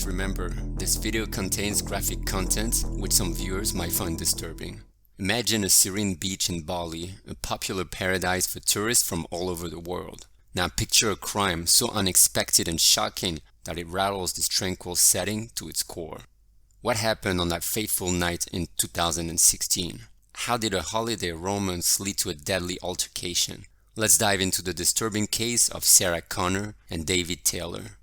remember, this video contains graphic content which some viewers might find disturbing. Imagine a serene beach in Bali, a popular paradise for tourists from all over the world. Now picture a crime so unexpected and shocking that it rattles this tranquil setting to its core. What happened on that fateful night in 2016? How did a holiday romance lead to a deadly altercation? Let's dive into the disturbing case of Sarah Connor and David Taylor.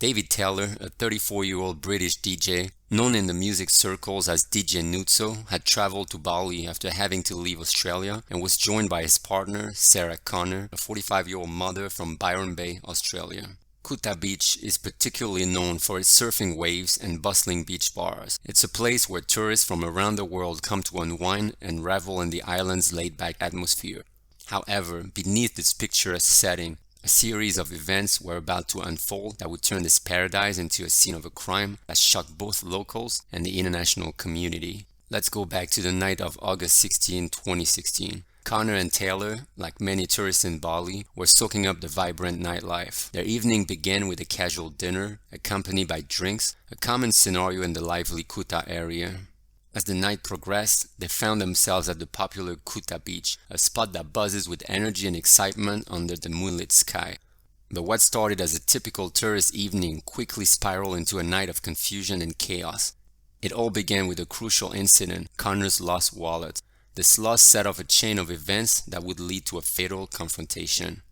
David Taylor, a 34-year-old British DJ, known in the music circles as DJ Nuzzo, had traveled to Bali after having to leave Australia and was joined by his partner, Sarah Connor, a 45-year-old mother from Byron Bay, Australia. Kuta Beach is particularly known for its surfing waves and bustling beach bars. It's a place where tourists from around the world come to unwind and revel in the island's laid-back atmosphere. However, beneath this picturesque setting, a series of events were about to unfold that would turn this paradise into a scene of a crime that shocked both locals and the international community. Let's go back to the night of August 16, 2016. Connor and Taylor, like many tourists in Bali, were soaking up the vibrant nightlife. Their evening began with a casual dinner, accompanied by drinks, a common scenario in the lively Kuta area. As the night progressed, they found themselves at the popular Kuta Beach, a spot that buzzes with energy and excitement under the moonlit sky. But what started as a typical tourist evening quickly spiraled into a night of confusion and chaos. It all began with a crucial incident, Connor's lost wallet. This loss set off a chain of events that would lead to a fatal confrontation.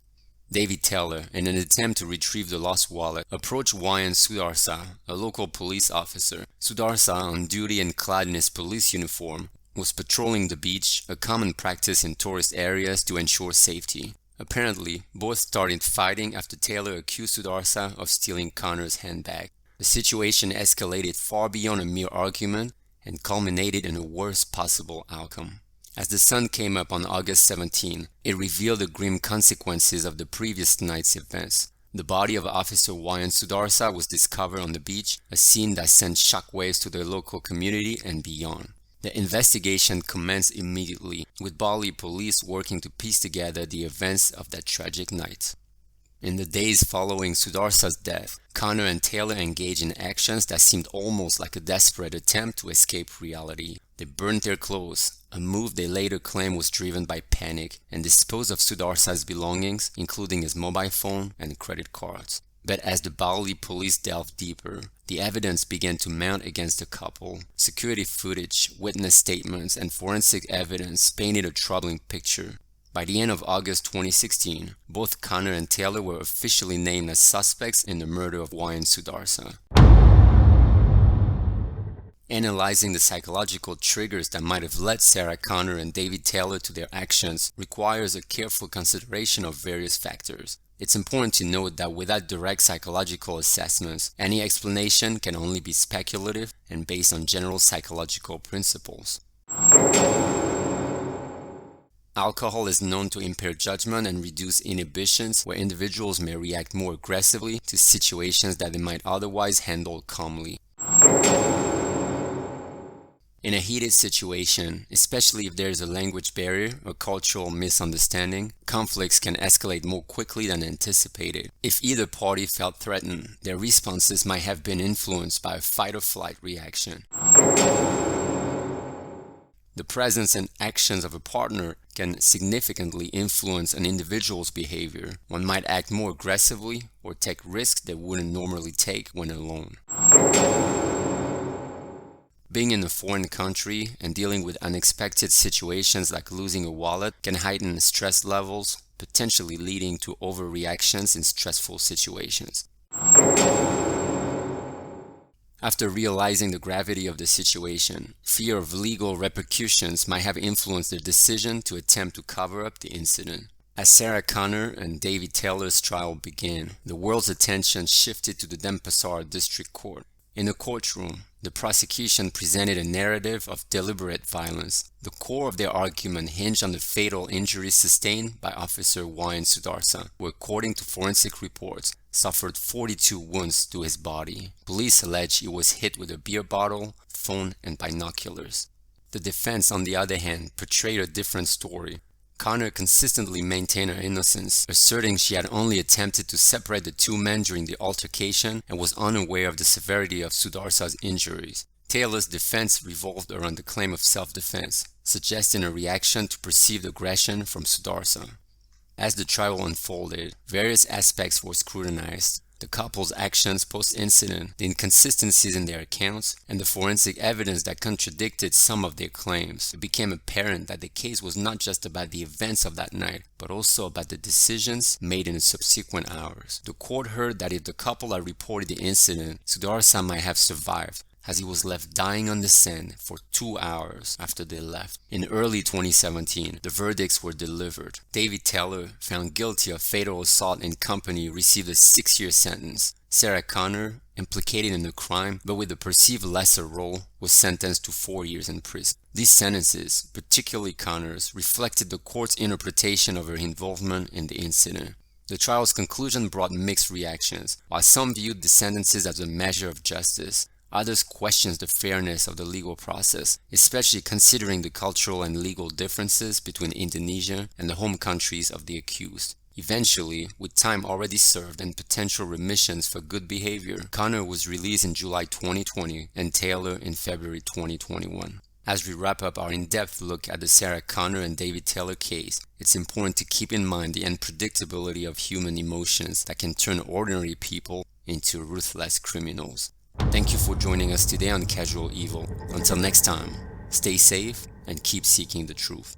David Taylor, in an attempt to retrieve the lost wallet, approached Wayan Sudarsa, a local police officer. Sudarsa, on duty and clad in his police uniform, was patrolling the beach, a common practice in tourist areas to ensure safety. Apparently, both started fighting after Taylor accused Sudarsa of stealing Connor's handbag. The situation escalated far beyond a mere argument and culminated in a worst possible outcome. As the sun came up on August 17, it revealed the grim consequences of the previous night's events. The body of Officer Wayan Sudarsa was discovered on the beach, a scene that sent shockwaves to the local community and beyond. The investigation commenced immediately, with Bali police working to piece together the events of that tragic night. In the days following Sudarsa's death, Connor and Taylor engaged in actions that seemed almost like a desperate attempt to escape reality. They burned their clothes, a move they later claimed was driven by panic, and disposed of Sudarsa's belongings, including his mobile phone and credit cards. But as the Bali police delved deeper, the evidence began to mount against the couple. Security footage, witness statements, and forensic evidence painted a troubling picture. By the end of August 2016, both Connor and Taylor were officially named as suspects in the murder of Wayan Sudarsa. Analyzing the psychological triggers that might have led Sarah Connor and David Taylor to their actions requires a careful consideration of various factors. It's important to note that without direct psychological assessments, any explanation can only be speculative and based on general psychological principles. Alcohol is known to impair judgment and reduce inhibitions, where individuals may react more aggressively to situations that they might otherwise handle calmly. In a heated situation, especially if there is a language barrier or cultural misunderstanding, conflicts can escalate more quickly than anticipated. If either party felt threatened, their responses might have been influenced by a fight-or-flight reaction. The presence and actions of a partner can significantly influence an individual's behavior. One might act more aggressively or take risks they wouldn't normally take when alone. Being in a foreign country and dealing with unexpected situations like losing a wallet can heighten stress levels, potentially leading to overreactions in stressful situations. After realizing the gravity of the situation, fear of legal repercussions might have influenced their decision to attempt to cover up the incident. As Sarah Connor and David Taylor's trial began, the world's attention shifted to the Denpasar District Court. In the courtroom, the prosecution presented a narrative of deliberate violence. The core of their argument hinged on the fatal injuries sustained by Officer Wayan Sudarsa, who, according to forensic reports, suffered 42 wounds to his body. Police allege he was hit with a beer bottle, phone, and binoculars. The defense, on the other hand, portrayed a different story. Connor consistently maintained her innocence, asserting she had only attempted to separate the two men during the altercation and was unaware of the severity of Sudarsa's injuries. Taylor's defense revolved around the claim of self-defense, suggesting a reaction to perceived aggression from Sudarsa. As the trial unfolded, various aspects were scrutinized: the couple's actions post-incident, the inconsistencies in their accounts, and the forensic evidence that contradicted some of their claims. It became apparent that the case was not just about the events of that night, but also about the decisions made in the subsequent hours. The court heard that if the couple had reported the incident, Sudarsa might have survived, as he was left dying on the sand for 2 hours after they left. In early 2017, the verdicts were delivered. David Taylor, found guilty of fatal assault in company, received a 6-year sentence. Sarah Connor, implicated in the crime but with a perceived lesser role, was sentenced to 4 years in prison. These sentences, particularly Connor's, reflected the court's interpretation of her involvement in the incident. The trial's conclusion brought mixed reactions. While some viewed the sentences as a measure of justice, others questioned the fairness of the legal process, especially considering the cultural and legal differences between Indonesia and the home countries of the accused. Eventually, with time already served and potential remissions for good behavior, Connor was released in July 2020 and Taylor in February 2021. As we wrap up our in-depth look at the Sarah Connor and David Taylor case, it's important to keep in mind the unpredictability of human emotions that can turn ordinary people into ruthless criminals. Thank you for joining us today on Casual Evil. Until next time, stay safe and keep seeking the truth.